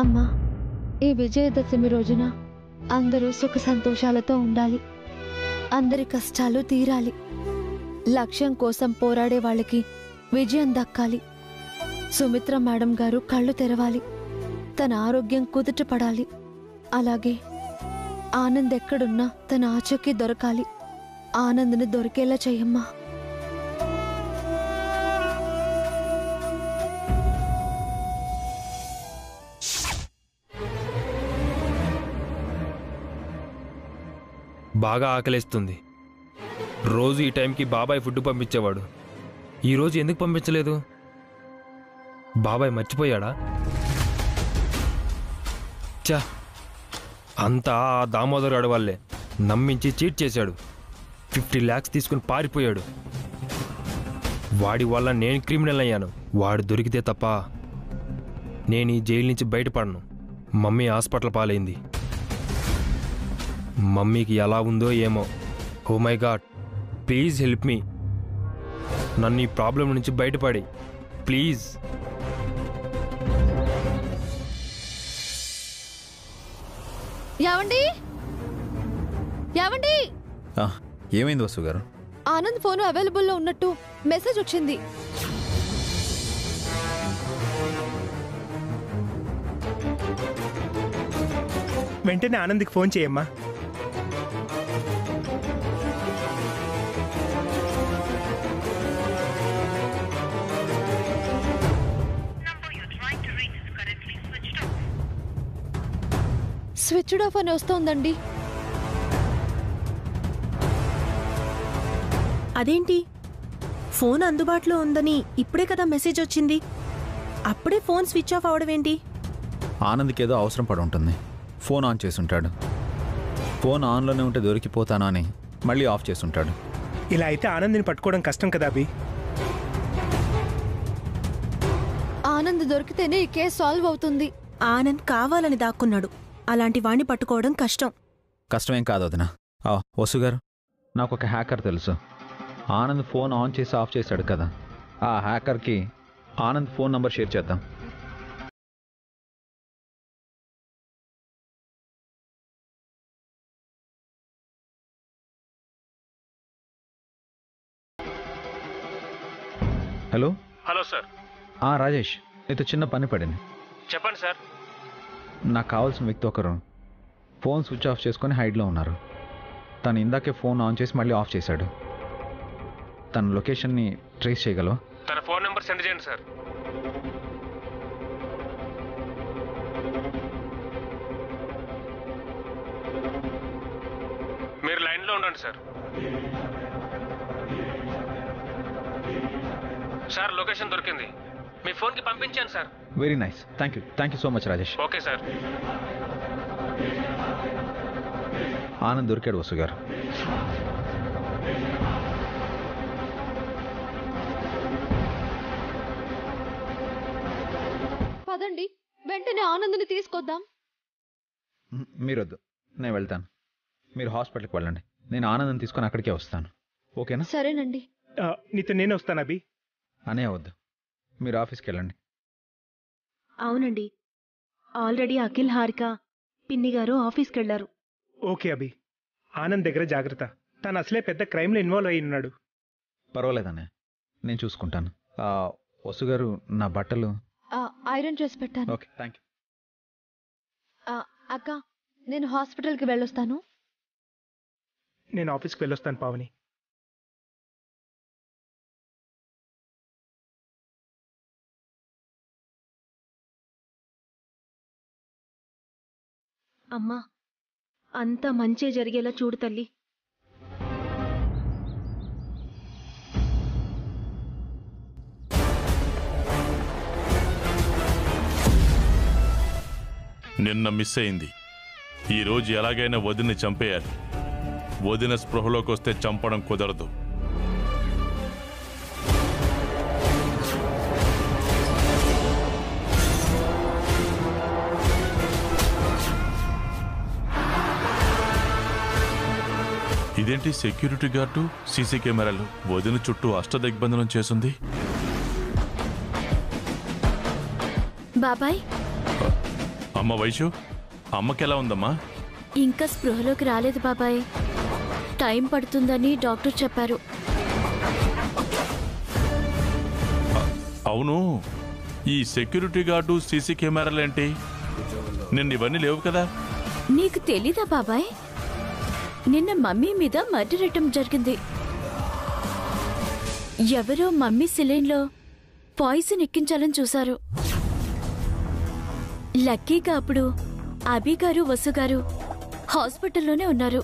అమ్మా, ఈ విజయదశమి రోజున అందరూ సుఖ సంతోషాలతో ఉండాలి. అందరి కష్టాలు తీరాలి. లక్ష్యం కోసం పోరాడే వాళ్ళకి విజయం దక్కాలి. సుమిత్ర మేడం గారు కళ్ళు తెరవాలి. తన ఆరోగ్యం కుదుట పడాలి. అలాగే ఆనంద్ ఎక్కడున్నా తన ఆచూకీ దొరకాలి. ఆనంద్ని దొరికేలా చెయ్యమ్మా. బాగా ఆకలేస్తుంది. రోజు ఈ టైంకి బాబాయ్ ఫుడ్ పంపించేవాడు. ఈరోజు ఎందుకు పంపించలేదు? బాబాయ్ మర్చిపోయాడా? చా, అంతా ఆ దామోదర్ గాడి వల్లే. నమ్మించి చీట్ చేశాడు. 50 lakhs తీసుకుని పారిపోయాడు. వాడి వల్ల నేను క్రిమినల్ అయ్యాను. వాడు దొరికితే తప్ప నేను ఈ జైలు నుంచి బయటపడను. మమ్మీ హాస్పిటల్ పాలైంది. మమ్మీకి ఎలా ఉందో ఏమో. Oh my God, please help me. నన్ను ఈ ప్రాబ్లం నుంచి బయటపడి ప్లీజ్. ఏమండి? ఏమండి? ఏమైంది వసు గారు? ఆనంద్ ఫోన్ అవైలబుల్లో ఉన్నట్టు మెసేజ్ వచ్చింది. వెంటనే ఆనంద్కి ఫోన్ చేయమ్మా. స్విచ్డ్ ఆఫ్ అని వస్తోందండి. అదేంటి? ఫోన్ అందుబాటులో ఉందని ఇప్పుడే కదా మెసేజ్ వచ్చింది. అప్పుడే ఫోన్ స్విచ్ ఆఫ్ అవడం ఏంటి? ఆనంద్కి ఏదో అవసరం పడి ఉంటుంది. ఫోన్ ఆన్ చేసుంటాడు. ఫోన్ ఆన్లోనే ఉంటే దొరికిపోతాను అని మళ్ళీ ఆఫ్ చేసుంటాడు. ఇలా అయితే ఆనంద్ని పట్టుకోవడం కష్టం కదా అభి. ఆనంద్ దొరికితేనే ఈ కేసు సాల్వ్ అవుతుంది. ఆనంద్ కావాలని దాక్కున్నాడు. అలాంటి వాణ్ణి పట్టుకోవడం కష్టం. కష్టమేం కాదు వదినా. వసు గారు, నాకు ఒక హ్యాకర్ తెలుసు. ఆనంద్ ఫోన్ ఆన్ చేసి ఆఫ్ చేశాడు కదా, ఆ హ్యాకర్కి ఆనంద్ ఫోన్ నంబర్ షేర్ చేద్దాం. హలో. Hello sir. రాజేష్, నీతో చిన్న పని పడింది. చెప్పండి సార్. నాకు కావాల్సిన వ్యక్తి ఒకరు ఫోన్ స్విచ్ ఆఫ్ చేసుకొని హైడ్లో ఉన్నారు. తను ఇందాకే ఫోన్ ఆన్ చేసి మళ్ళీ ఆఫ్ చేశాడు. తన లొకేషన్ని ట్రేస్ చేయగలవా? తన ఫోన్ నెంబర్ సెండ్ చేయండి సార్. మీరు లైన్లో ఉండండి సార్. సార్, లొకేషన్ దొరికింది. మీ ఫోన్కి పంపించాను sir. Very nice. Thank you so much Rajesh. Okay sir. Anand దొరికాడు వసు గారు. పదండి, వెంటనే ఆనంద్ని తీసుకొద్దాం. మీరొద్దు, నేను వెళ్తాను. మీరు హాస్పిటల్కి వెళ్ళండి. నేను ఆనందం తీసుకొని అక్కడికే వస్తాను. ఓకేనా? సరేనండి. నీతో నేను వస్తాను అభి. అనే వద్దు, మీరు ఆఫీస్కి వెళ్ళండి. అవునండి, ఆల్రెడీ అఖిల్, హారిక, పిన్ని గారు ఆఫీస్కి వెళ్లారు. ఓకే అభి, ఆనంద్ దగ్గర జాగ్రత్త. తను అసలే పెద్ద క్రైమ్లో ఇన్వాల్వ్ అయి ఉన్నాడు. పర్వాలేదనే, నేను చూసుకుంటాను. వసు గారు, నా బట్టలు ఐరన్ చేసి పెట్టాను. Okay, thank you. అక్క, నేను హాస్పిటల్కి వెళ్ళొస్తాను. నేను ఆఫీస్కి వెళ్ళొస్తాను పావని. అమ్మా, అంతా మంచే జరిగేలా చూడు తల్లి. నిన్న మిస్ అయింది. ఈరోజు ఎలాగైనా వదిని చంపేయాలి. వదిన స్పృహలోకి వస్తే చంపడం కుదరదు. ఇదేంటి సెక్యూరిటీ గార్డు, సీసీ కెమెరాలు వదిన చుట్టూ అష్టదిగ్బంధనం చేసింది. బాబాయ్, అమ్మ వైషు, అమ్మకెలా ఉందమ్మా? ఇంకా స్పృహలోకి రాలేదు బాబాయ్. టైం పడుతుందని డాక్టర్ చెప్పారు. అవును, ఈ సెక్యూరిటీ గార్డు సీసీ కెమెరాలేంటి? నిన్న ఇవన్నీ లేవు కదా? నీకు తెలీదా బాబాయ్? నిన్న మమ్మీ మీద మర్డర్ అటెంప్ట్ జరిగింది. ఎవరో మమ్మీ సిలిండ్లో పాయిజన్ ఎక్కించాలని చూశారు. లక్కీగా అప్పుడు అభి గారు వసు గారు హాస్పిటల్లోనే ఉన్నారు.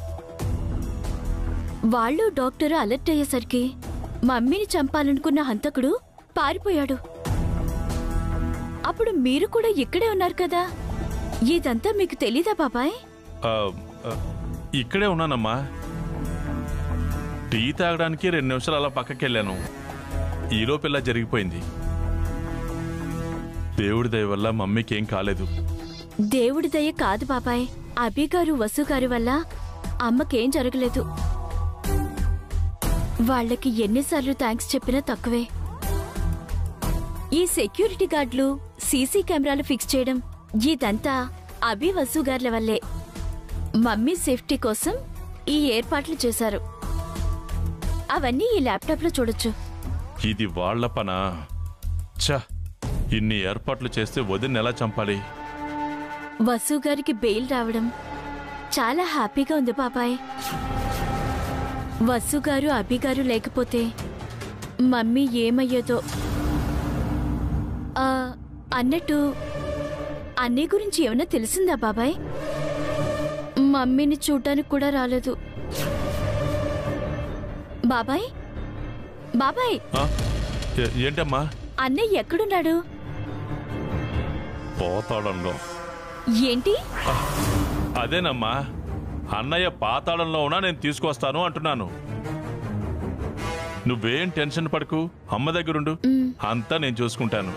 వాళ్ళు డాక్టర్ అలర్ట్ అయ్యేసరికి మమ్మీని చంపాలనుకున్న హంతకుడు పారిపోయాడు. అప్పుడు మీరు కూడా ఇక్కడే ఉన్నారు కదా. ఇదంతా మీకు తెలీదా బాబాయ్? ఇక్కడే ఉన్నానమ్మా. టీ తాగడానికి 2 నిమిషాలు అలా పక్కకెళ్ళాను. ఈలోపు ఇలా జరిగిపోయింది. దేవుడి దయ వల్ల మమ్మీకి ఏం కాలేదు. దేవుడి దయ కాదు బాబాయ్, అభి గారు వసు గారి వల్ల అమ్మకేం జరగలేదు. వాళ్ళకి ఎన్నిసార్లు థ్యాంక్స్ చెప్పినా తక్కువే. ఈ సెక్యూరిటీ గార్డులు సీసీ కెమెరాలు ఫిక్స్ చేయడం ఇదంతా అభి వసు గార్ల వల్లే. మమ్మీ సేఫ్టీ కోసం ఈ ఏర్పాట్లు చేశారు. అవన్నీ ఈ ల్యాప్టాప్లో చూడొచ్చు. ఇది వాళ్ల పనా? ఛ, ఇన్ని ఏర్పాట్లు చేస్తే వదిన ఎలా చంపాలి? వసు గారికి బెయిల్ రావడం చాలా హ్యాపీగా ఉంది బాబాయ్. వసు గారు అభి గారు లేకపోతే మమ్మీ ఏమయ్యేదో. అన్నట్టు అన్నయ్య గురించి ఏమన్నా తెలిసిందా బాబాయ్? మమ్మీని చూడటానికి కూడా రాలేదు. బాబాయ్ బాబాయ్, ఏంటమ్మా? అన్నయ్య ఎక్కడున్నాడు? పోతాడంలో. ఏంటి? అదేనమ్మా, అన్నయ్య పాతాళంలో ఉన్నా నేను తీసుకొస్తాను అంటున్నాను. నువ్వేం టెన్షన్ పడకు, అమ్మ దగ్గరుండు, అంతా నేను చూసుకుంటాను.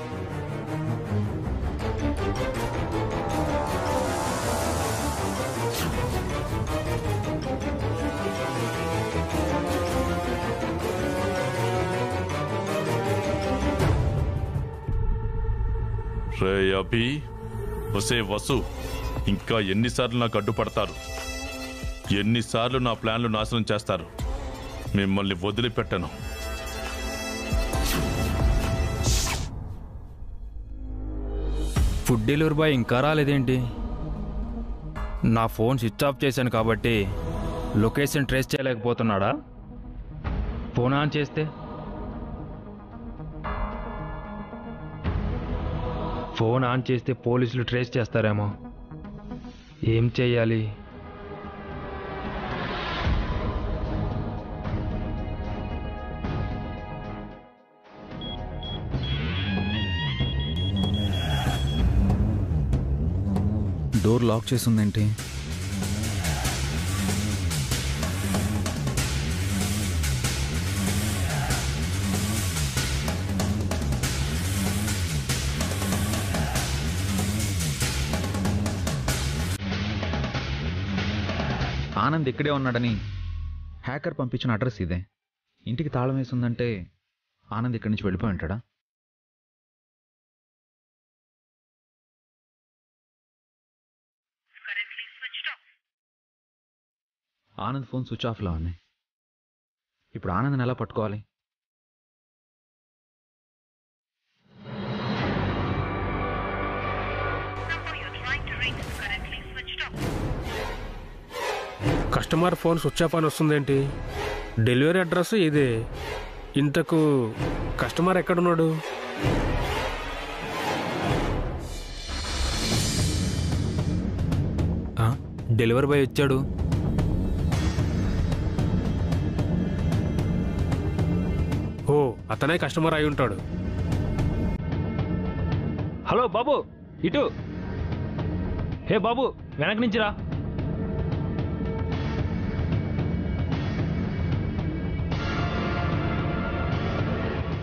రే అభి, వసే వసు, ఇంకా ఎన్నిసార్లు నాకు అడ్డుపడతారు? ఎన్నిసార్లు నా ప్లాన్లు నాశనం చేస్తారు? మిమ్మల్ని వదిలిపెట్టను. ఫుడ్ డెలివరీ బాయ్ ఇంకా రాలేదేంటి? నా ఫోన్ స్విచ్ ఆఫ్ చేశాను కాబట్టి లొకేషన్ ట్రేస్ చేయలేకపోతున్నాడా? ఫోన్ ఆన్ చేస్తే పోలీసులు ట్రేస్ చేస్తారేమో. ఏం చెయ్యాలి? డోర్ లాక్ చేసి ఉందేంటి? ఆనంద్ ఇక్కడే ఉన్నాడని హ్యాకర్ పంపించిన అడ్రస్ ఇదే. ఇంటికి తాళం వేసిందంటే ఆనంద్ ఇక్కడి నుంచి వెళ్ళిపోయి ఉంటాడా? ఆనంద్ ఫోన్ స్విచ్ ఆఫ్లో ఉన్నాయి. ఇప్పుడు ఆనంద్ని ఎలా పట్టుకోవాలి? కస్టమర్ ఫోన్ స్విచ్ ఆఫ్ అని వస్తుందేంటి? డెలివరీ అడ్రస్ ఇదే. ఇంతకు కస్టమర్ ఎక్కడున్నాడు? డెలివరీ బాయ్ వచ్చాడు. ఓ, అతనే కస్టమర్ అయి ఉంటాడు. హలో బాబు, ఇటు. హే బాబు, వెనక నుంచి రా.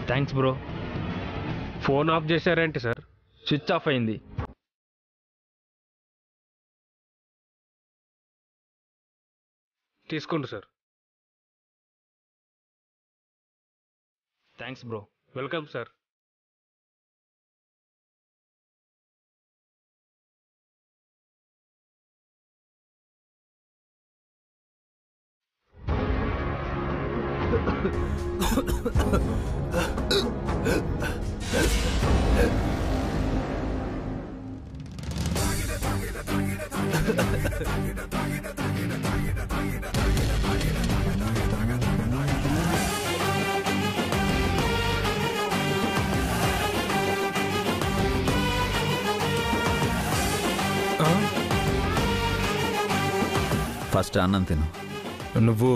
Thanks bro. ఫోన్ ఆఫ్ చేశారేంటి సార్? స్విచ్ ఆఫ్ అయింది. తీసుకోండి sir. Thanks bro. Welcome sir. First అన్నం తిను. నువ్వు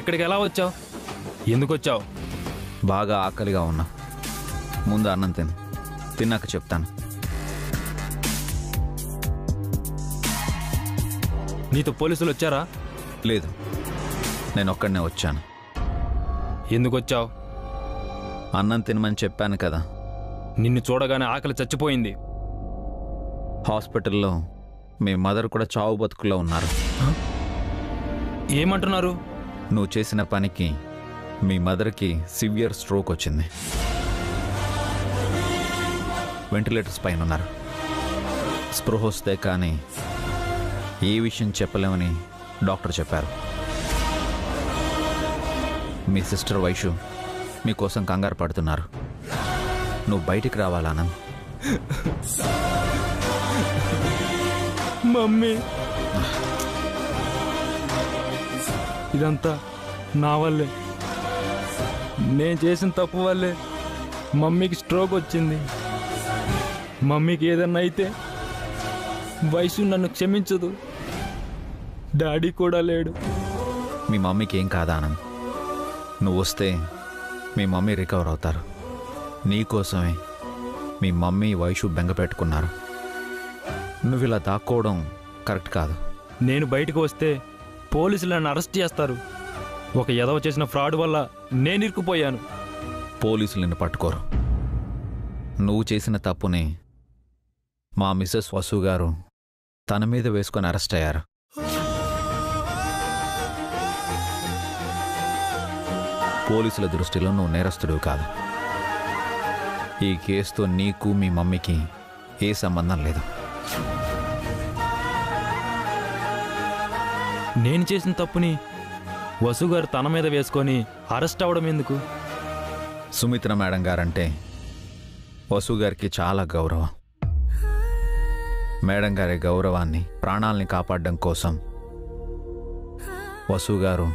ఇక్కడికి ఎలా వచ్చావు? ఎందుకు వచ్చావు? బాగా ఆకలిగా ఉన్నా. ముందు అన్నం తిను, తిన్నాక చెప్తాను. నీతో పోలీసులు వచ్చారా? లేదు, నేను ఒక్కడనే వచ్చాను. ఎందుకు వచ్చావు? అన్నం తినమని చెప్పాను కదా. నిన్ను చూడగానే ఆకలి చచ్చిపోయింది. హాస్పిటల్లో మీ మదర్ కూడా చావు బతుకుల్లో ఉన్నారు. ఏమంటున్నారు? నువ్వు చేసిన పనికి మీ మదర్కి సివియర్ స్ట్రోక్ వచ్చింది. వెంటిలేటర్స్ పైన ఉన్నారు. స్పృహ వస్తే కానీ ఏ విషయం చెప్పలేమని డాక్టర్ చెప్పారు. మీ సిస్టర్ వైషు మీకోసం కంగారు పడుతున్నారు. నువ్వు బయటికి రావాలన్నా. మమ్మీ, ఇదంతా నా వల్లే. నేను చేసిన తప్పు వల్లే మమ్మీకి స్ట్రోక్ వచ్చింది. మమ్మీకి ఏదన్నా అయితే వయసు నన్ను క్షమించదు. డాడీ కూడా లేడు. మీ మమ్మీకి ఏం కాదా ఆనంద్? నువ్వు వస్తే మీ మమ్మీ రికవర్ అవుతారు. నీకోసమే మీ మమ్మీ వైషు బెంగ పెట్టుకున్నారు. నువ్వు ఇలా దాక్కోవడం కరెక్ట్ కాదు. నేను బయటకు వస్తే పోలీసులు నన్ను అరెస్ట్ చేస్తారు. ఒక ఎదవ చేసిన ఫ్రాడ్ వల్ల నేను ఇరుక్కుపోయాను. పోలీసులు నిన్ను పట్టుకోరు. నువ్వు చేసిన తప్పుని మా మిస్సెస్ వసు గారు తన మీద వేసుకొని అరెస్ట్ అయ్యారు. పోలీసుల దృష్టిలో నువ్వు నేరస్తుడివి కాదు. ఈ కేసుతో నీకు మీ మమ్మీకి ఏ సంబంధం లేదు. నేను చేసిన తప్పుని వసు గారు తన మీద వేసుకొని అరెస్ట్ అవ్వడం ఎందుకు? సుమిత్ర మేడం గారంటే వసు గారికి చాలా గౌరవం. మేడం గారి గౌరవాన్ని, ప్రాణాలని కాపాడడం కోసం వసు గారు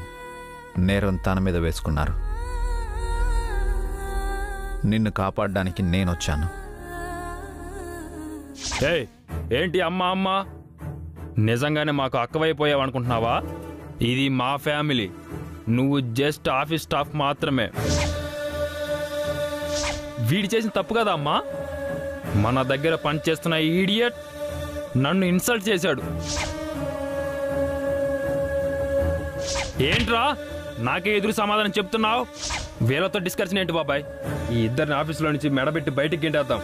నేరం తన మీద వేసుకున్నారు. నిన్ను కాపాడడానికి నేనొచ్చాను. ఏంటి అమ్మా అమ్మా? నిజంగానే మాకు అక్కవైపోయావనుకుంటున్నావా? ఇది మా ఫ్యామిలీ. నువ్వు జస్ట్ ఆఫీస్ స్టాఫ్ మాత్రమే. వీడి చేసిన తప్పు కదా అమ్మా. మన దగ్గర పనిచేస్తున్న ఈడియట్ నన్ను ఇన్సల్ట్ చేశాడు. ఏంట్రా నాకే ఎదురు సమాధానం చెప్తున్నావు? వీళ్ళతో డిస్కషన్ ఏంటి బాబాయ్? ఈ ఇద్దరిని ఆఫీసులో నుంచి మెడబెట్టి బయటికి గెంటేద్దాం.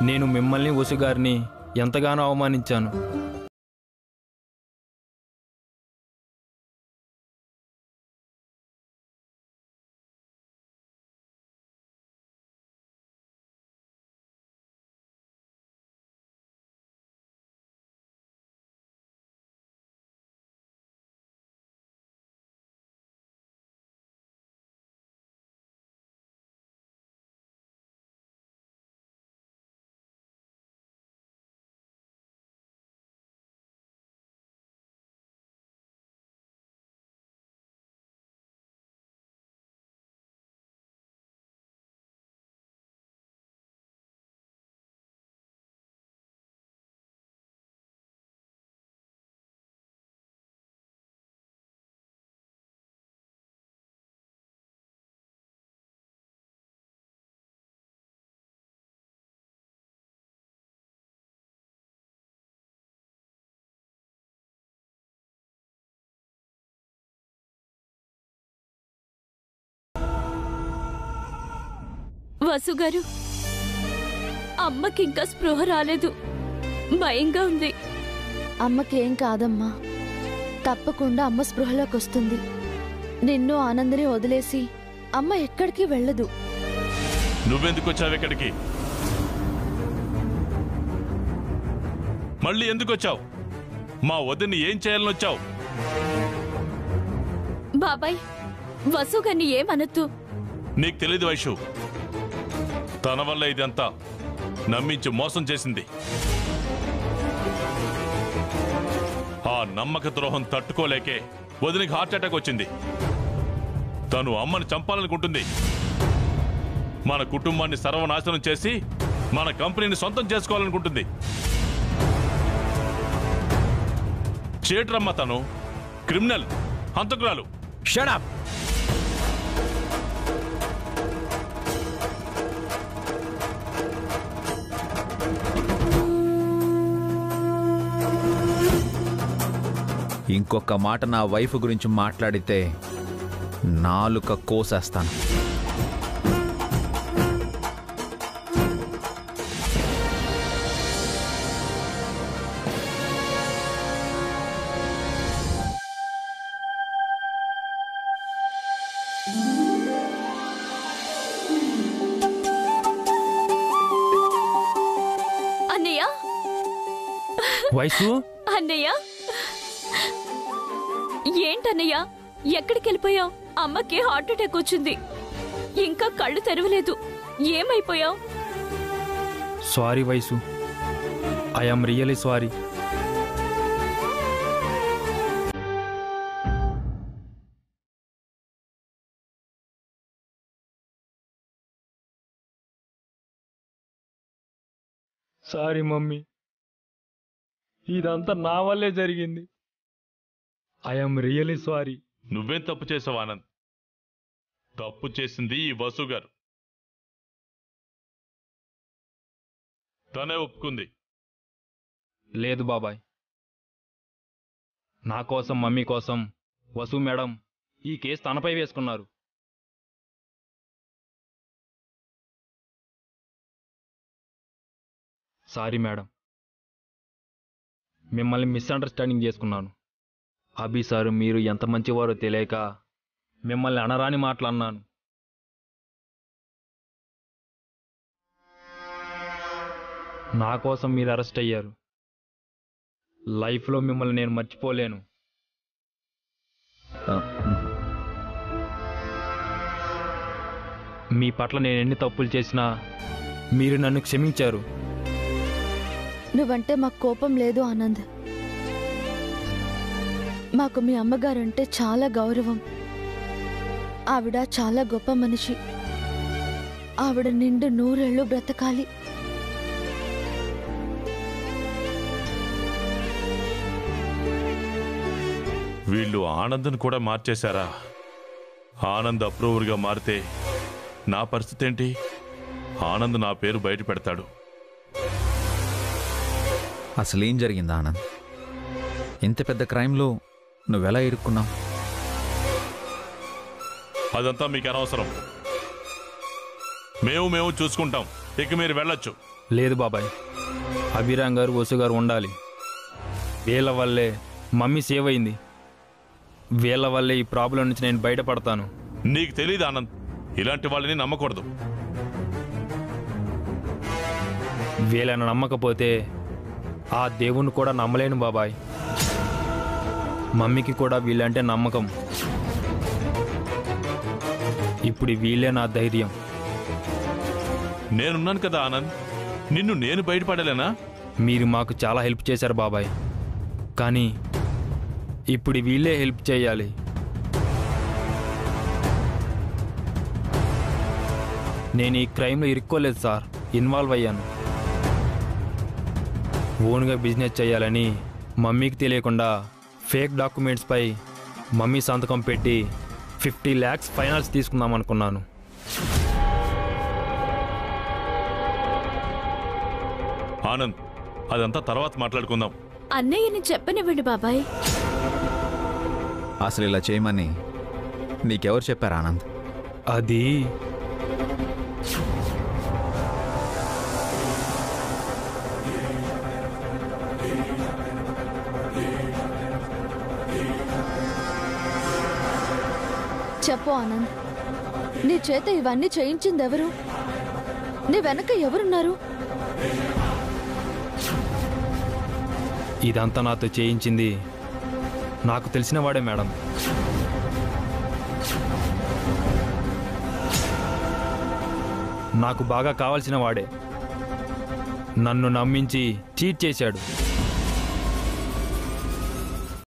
నేను మిమ్మల్ని వసు గారిని ఎంతగానో అవమానించాను. వసు గారు, అమ్మకి ఇంకా స్పృహ రాలేదు. భయంగా ఉంది. అమ్మకేం కాదమ్మా. తప్పకుండా అమ్మ స్పృహలోకి వస్తుంది. నిన్ను ఆనందని వదిలేసి అమ్మ ఎక్కడికి వెళ్ళదు. నువ్వెందుకు వచ్చావు ఇక్కడికి? మళ్ళీ ఎందుకు వచ్చావు? మా వదిన్ని ఏం చేయాలని వచ్చావు? బాబాయ్, వసుగారిని ఏమనొద్దు. నీకు తెలీదు వైషు, తన వల్ల ఇదంతా నమ్మించి మోసం చేసింది. ఆ నమ్మక ద్రోహం తట్టుకోలేకే వదినికి హార్ట్ అటాక్ వచ్చింది. తను అమ్మని చంపాలనుకుంటుంది. మన కుటుంబాన్ని సర్వనాశనం చేసి మన కంపెనీని సొంతం చేసుకోవాలనుకుంటుంది. చేటరమ్మ, తను క్రిమినల్, హంతకురాలు. Shut up. ఇంకొక మాట నా వైఫ్ గురించి మాట్లాడితే నాలుక కోసేస్తాను. అన్నయ్య, వైసు, అన్నయ్య, ఏంటన్నయ్య ఎక్కడికి వెళ్ళిపోయావు? అమ్మకి హార్ట్ అటాక్ వచ్చింది, ఇంకా కళ్ళు తెరవలేదు. ఏమైపోయావు? సారీ వైసు, I'm really sorry. Sorry mummy, ఇదంతా నా వల్లే జరిగింది. I'm really sorry. నువ్వేం తప్పు చేసావు ఆనంద్? తప్పు చేసింది ఈ వసు గారు. తనే ఒప్పుకుంది. లేదు బాబాయ్, నా కోసం మమ్మీ కోసం వసు మేడం ఈ కేసు తనపై వేసుకున్నారు. సారీ మేడం, మిమ్మల్ని మిస్అండర్స్టాండింగ్ చేసుకున్నాను. అభి సార్ మీరు ఎంత మంచివారో తెలియక మిమ్మల్ని అనరాని మాటలు అన్నాను. నా కోసం మీరు అరెస్ట్ అయ్యారు. లైఫ్లో మిమ్మల్ని నేను మర్చిపోలేను. మీ పట్ల నేను ఎన్ని తప్పులు చేసినా మీరు నన్ను క్షమించారు. నువ్వంటే మాకు కోపం లేదు ఆనంద్. మాకు మీ అమ్మగారంటే చాలా గౌరవం. ఆవిడ చాలా గొప్ప మనిషి. ఆవిడ నిండు 100 ఏళ్ళు బ్రతకాలి. వీళ్ళు ఆనంద్ని కూడా మార్చేశారా? ఆనంద్ అప్రూవర్గా మారితే నా పరిస్థితి ఏంటి? ఆనంద్ నా పేరు బయట పెడతాడు. అసలేం జరిగింది ఆనంద్? ఇంత పెద్ద క్రైమ్లో నువ్వెలా ఇరుక్కున్నావు? అదంతా మీకు అనవసరం. మేము చూసుకుంటాం. ఇక మీరు వెళ్ళొచ్చు. లేదు బాబాయ్, అభిరామ్ గారు వసు గారు ఉండాలి. వీళ్ళ వల్లే మమ్మీ సేవ్ అయింది. వీళ్ళ వల్లే ఈ ప్రాబ్లం నుంచి నేను బయటపడతాను. నీకు తెలీదు ఆనంద్, ఇలాంటి వాళ్ళని నమ్మకూడదు. వీళ్ళని నమ్మకపోతే ఆ దేవుణ్ణి కూడా నమ్మలేను బాబాయ్. మమ్మీకి కూడా వీళ్ళంటే నమ్మకం. ఇప్పుడు వీళ్ళే నా ధైర్యం. నేనున్నాను కదా ఆనంద్, నిన్ను నేను బయటపడలేనా? మీరు మాకు చాలా హెల్ప్ చేశారు బాబాయ్, కానీ ఇప్పుడు వీళ్ళే హెల్ప్ చేయాలి. నేను ఈ క్రైమ్లో ఇరుక్కోలేదు సార్, ఇన్వాల్వ్ అయ్యాను. ఓన్గా బిజినెస్ చేయాలని మమ్మీకి తెలియకుండా ఫేక్ డాక్యుమెంట్స్పై మమ్మీ సంతకం పెట్టి 50 lakhs ఫైనాన్స్ తీసుకుందాం అనుకున్నాను. ఆనంద్, అదంతా తర్వాత మాట్లాడుకుందాం. అన్నయ్యని చెప్పనివ్వండి బాబాయ్. అసలు ఇలా చేయమని నీకెవరు చెప్పారు ఆనంద్? అది చెప్పు ఆనంద్, నీ చేత ఇవన్నీ చేయించింది ఎవరు? నీ వెనక ఎవరున్నారు? ఇదంతా నాతో చేయించింది నాకు తెలిసిన వాడే మేడం. నాకు బాగా కావాల్సిన వాడే. నన్ను నమ్మించి చీట్ చేశాడు.